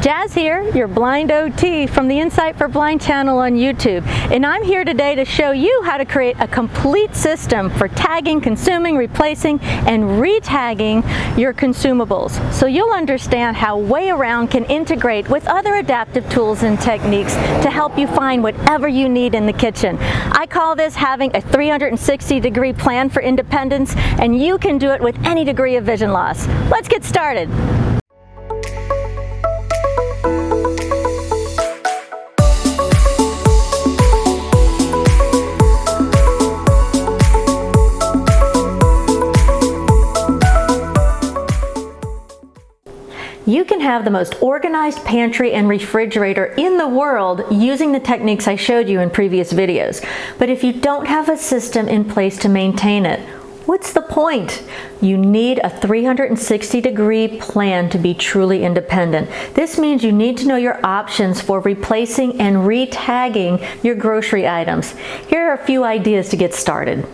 Jazz here, your blind OT from the Insight for Blind channel on YouTube, and I'm here today to show you how to create a complete system for tagging, consuming, replacing, and retagging your consumables, so you'll understand how Way Around can integrate with other adaptive tools and techniques to help you find whatever you need in the kitchen. I call this having a 360-degree plan for independence, and you can do it with any degree of vision loss. Let's get started. You can have the most organized pantry and refrigerator in the world using the techniques I showed you in previous videos. But if you don't have a system in place to maintain it, what's the point? You need a 360-degree plan to be truly independent. This means you need to know your options for replacing and retagging your grocery items. Here are a few ideas to get started.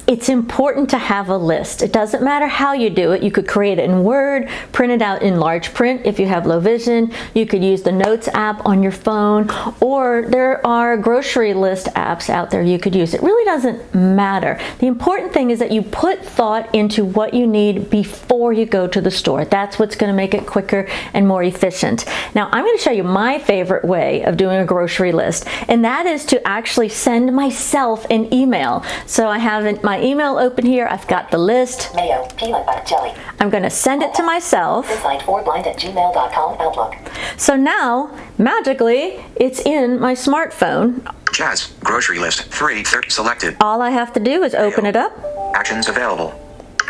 It's important to have a list. It doesn't matter how you do it. You could create it in Word, print it out in large print if you have low vision. You could use the Notes app on your phone, or there are grocery list apps out there you could use. It really doesn't matter. The important thing is that you put thought into what you need before you go to the store. That's what's going to make it quicker and more efficient. Now, I'm going to show you my favorite way of doing a grocery list, and that is to actually send myself an email. So I have my email open here. I've got the list. Mayo, peanut butter jelly. I'm going to send it to myself. Insight4blind@gmail.com Outlook. So now, magically, it's in my smartphone. Jazz, grocery list, 330 selected. All I have to do is open it up. Actions available.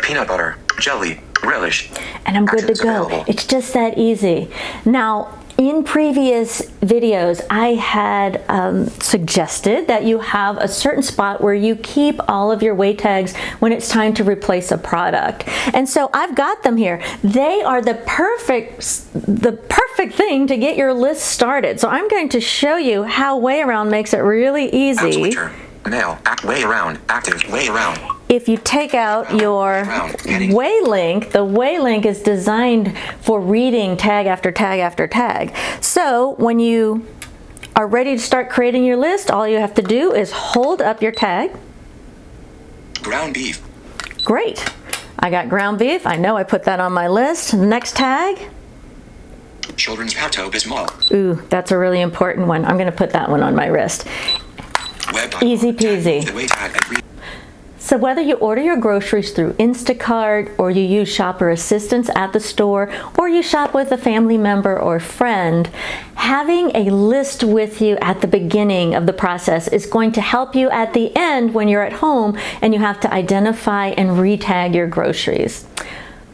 Peanut butter, jelly, relish. And I'm good to Actions go. available. It's just that easy. Now, in previous videos, I had suggested that you have a certain spot where you keep all of your weight tags when it's time to replace a product. And so I've got them here. They are the perfect thing to get your list started. So I'm going to show you how Way Around makes it really easy. Switcher, mail, Way Around, active, Way Around. If you take out your Way link, the Way link is designed for reading tag after tag after tag. So when you are ready to start creating your list, all you have to do is hold up your tag. Ground beef. Great. I got ground beef. I know I put that on my list. Next tag. Children's Pepto-Bismol. Ooh, that's a really important one. I'm going to put that one on my wrist. Easy peasy. So whether you order your groceries through Instacart, or you use shopper assistance at the store, or you shop with a family member or friend, having a list with you at the beginning of the process is going to help you at the end when you're at home and you have to identify and retag your groceries.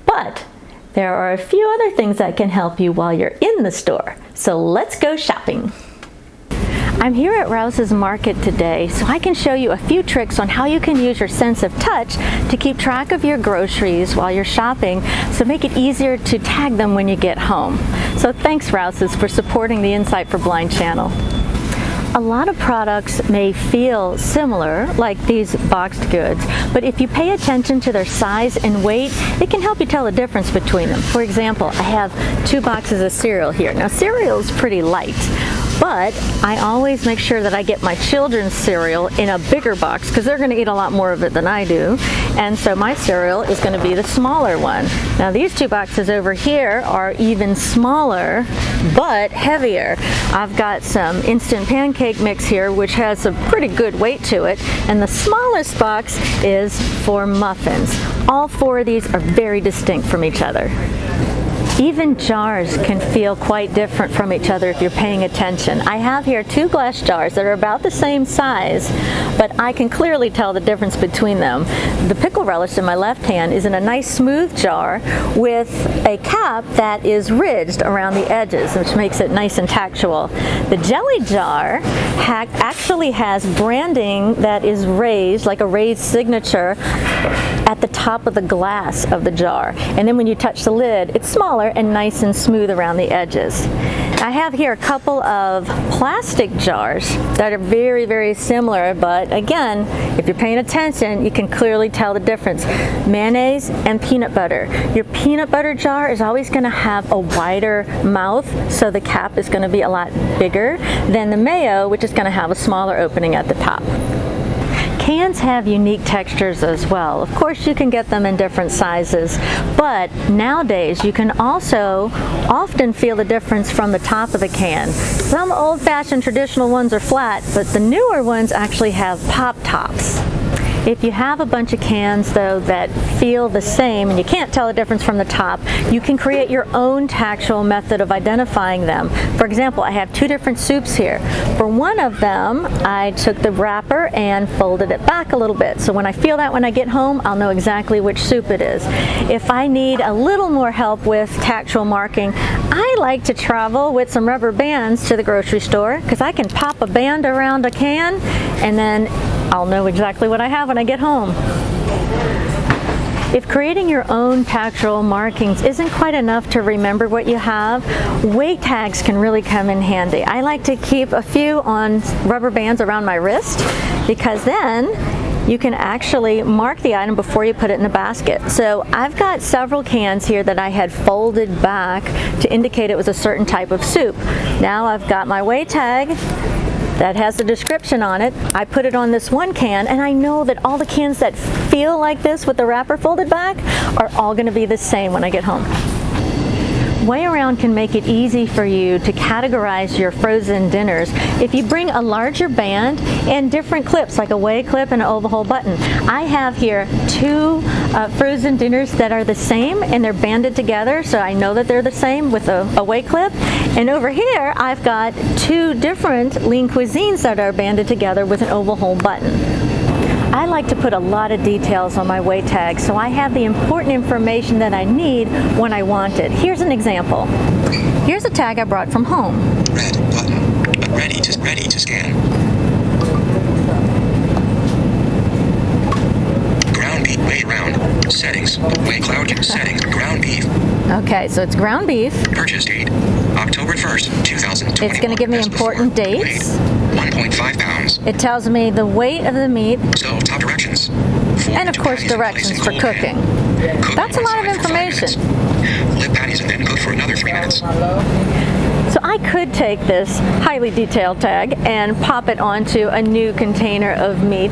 But there are a few other things that can help you while you're in the store. So let's go shopping. I'm here at Rouse's Market today, so I can show you a few tricks on how you can use your sense of touch to keep track of your groceries while you're shopping, so make it easier to tag them when you get home. So thanks, Rouse's, for supporting the Insight for Blind channel. A lot of products may feel similar, like these boxed goods, but if you pay attention to their size and weight, it can help you tell the difference between them. For example, I have 2 boxes of cereal here. Now, cereal is pretty light, but I always make sure that I get my children's cereal in a bigger box because they're going to eat a lot more of it than I do. And so my cereal is going to be the smaller one. Now, these 2 boxes over here are even smaller but heavier. I've got some instant pancake mix here, which has a pretty good weight to it. And the smallest box is for muffins. All 4 of these are very distinct from each other. Even jars can feel quite different from each other if you're paying attention. I have here 2 glass jars that are about the same size, but I can clearly tell the difference between them. The pickle relish in my left hand is in a nice smooth jar with a cap that is ridged around the edges, which makes it nice and tactual. The jelly jar actually has branding that is raised, like a raised signature, at the top of the glass of the jar. And then when you touch the lid, it's smaller and nice and smooth around the edges. I have here a couple of plastic jars that are very, very similar, but again, if you're paying attention, you can clearly tell the difference. Mayonnaise and peanut butter. Your peanut butter jar is always going to have a wider mouth, so the cap is going to be a lot bigger than the mayo, which is going to have a smaller opening at the top. Cans have unique textures as well. Of course, you can get them in different sizes, but nowadays you can also often feel the difference from the top of the can. Some old-fashioned traditional ones are flat, but the newer ones actually have pop tops. If you have a bunch of cans though that feel the same and you can't tell the difference from the top, you can create your own tactile method of identifying them. For example, I have two different soups here. For one of them, I took the wrapper and folded it back a little bit. So when I feel that when I get home, I'll know exactly which soup it is. If I need a little more help with tactile marking, I like to travel with some rubber bands to the grocery store because I can pop a band around a can and then I'll know exactly what I have when I get home. If creating your own tactile markings isn't quite enough to remember what you have, weight tags can really come in handy. I like to keep a few on rubber bands around my wrist because then you can actually mark the item before you put it in the basket. So I've got several cans here that I had folded back to indicate it was a certain type of soup. Now I've got my weight tag that has the description on it. I put it on this one can and I know that all the cans that feel like this with the wrapper folded back are all going to be the same when I get home. Weigh around can make it easy for you to categorize your frozen dinners if you bring a larger band and different clips like a weigh clip and an overhaul button. I have here two frozen dinners that are the same and they're banded together, so I know that they're the same with a weigh clip. And over here I've got two different lean cuisines that are banded together with an overhaul button. I like to put a lot of details on my weight tag so I have the important information that I need when I want it. Here's an example. Here's a tag I brought from home. Red button. Ready to scan. Ground beef. Weigh round. Settings. Weigh cloud. Settings. Ground beef. Okay, so it's ground beef. Purchase date. October 1st, 2021. It's going to give me important dates. 1.5 pounds. It tells me the weight of the meat. So top directions. And of course directions for cooking. That's a lot of information. Flip patties and then cook for another 3 minutes. So I could take this highly detailed tag and pop it onto a new container of meat,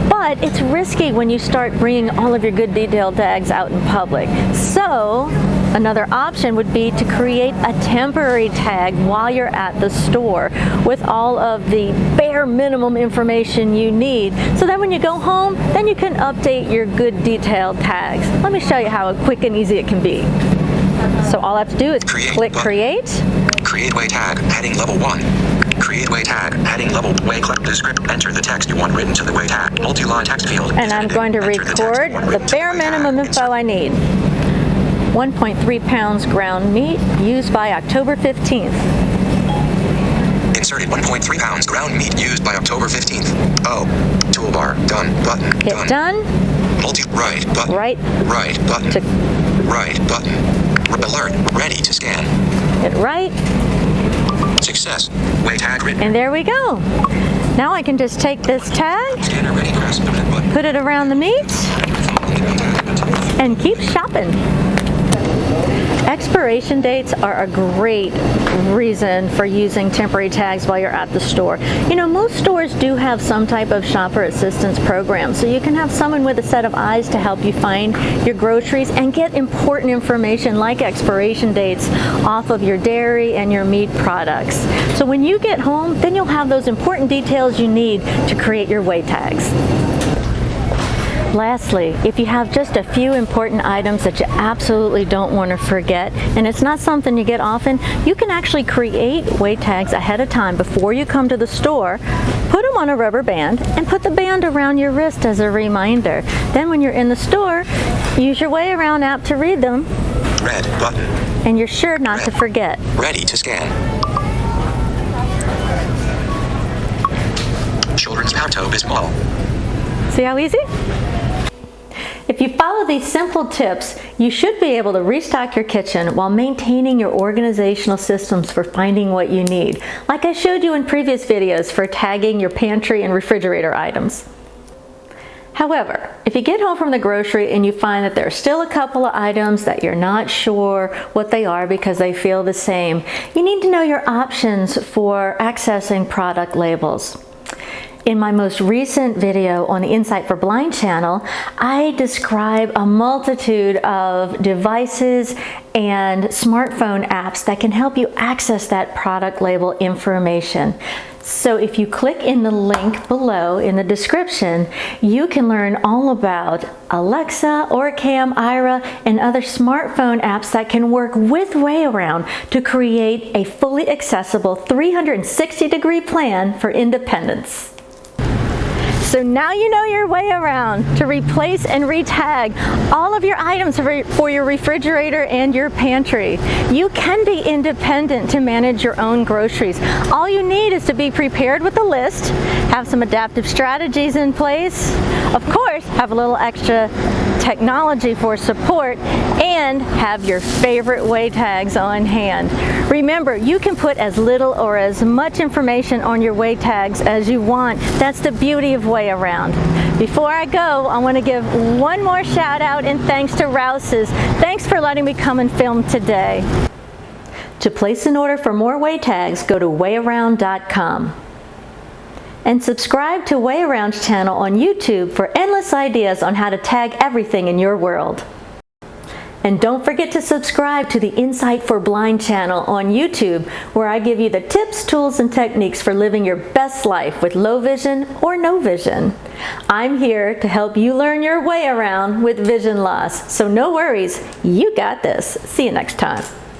but it's risky when you start bringing all of your good detailed tags out in public. So another option would be to create a temporary tag while you're at the store with all of the bare minimum information you need, so that when you go home, then you can update your good detailed tags. Let me show you how quick and easy it can be. So all I have to do is click create. Create weight tag, heading level 1. Create weight tag, heading level, weigh clip, descript, enter the text you want written to the weight tag, multi-line text field. And I'm going to record the bare minimum info I need. 1.3 pounds ground meat used by October 15th. Inserted 1.3 pounds ground meat used by October 15th. Oh, toolbar, done, button, Hit done. Right button. Right button. To Right button. Alert, ready to scan. Hit right. Success. Weight tag written. And there we go. Now I can just take this tag, Scanner ready, press the red button. put it around the meat, and keep shopping. Expiration dates are a great reason for using temporary tags while you're at the store. You know, most stores do have some type of shopper assistance program, so you can have someone with a set of eyes to help you find your groceries and get important information like expiration dates off of your dairy and your meat products. So when you get home, then you'll have those important details you need to create your weight tags. Lastly, if you have just a few important items that you absolutely don't want to forget, and it's not something you get often, you can actually create weight tags ahead of time before you come to the store, put them on a rubber band, and put the band around your wrist as a reminder. Then when you're in the store, use your Weigh Around app to read them. Red button. And you're sure not to forget. Ready to scan. Children's Pepto-Bismol. See how easy? If you follow these simple tips, you should be able to restock your kitchen while maintaining your organizational systems for finding what you need, like I showed you in previous videos for tagging your pantry and refrigerator items. However, if you get home from the grocery and you find that there are still a couple of items that you're not sure what they are because they feel the same, you need to know your options for accessing product labels. In my most recent video on the Insight for Blind channel, I describe a multitude of devices and smartphone apps that can help you access that product label information. So if you click in the link below in the description, you can learn all about Alexa, Orcam, Ira, and other smartphone apps that can work with WayAround to create a fully accessible 360-degree plan for independence. So now you know your way around to replace and retag all of your items for your refrigerator and your pantry. You can be independent to manage your own groceries. All you need is to be prepared with a list, have some adaptive strategies in place, of course, have a little extra technology for support, and have your favorite way tags on hand. Remember, you can put as little or as much information on your way tags as you want. That's the beauty of WayAround. Before I go, I want to give one more shout out and thanks to Rouse's. Thanks for letting me come and film today. To place an order for more way tags, go to wayaround.com. And subscribe to WayAround's channel on YouTube for endless ideas on how to tag everything in your world. And don't forget to subscribe to the Insight for Blind channel on YouTube, where I give you the tips, tools, and techniques for living your best life with low vision or no vision. I'm here to help you learn your way around with vision loss. So no worries, you got this. See you next time.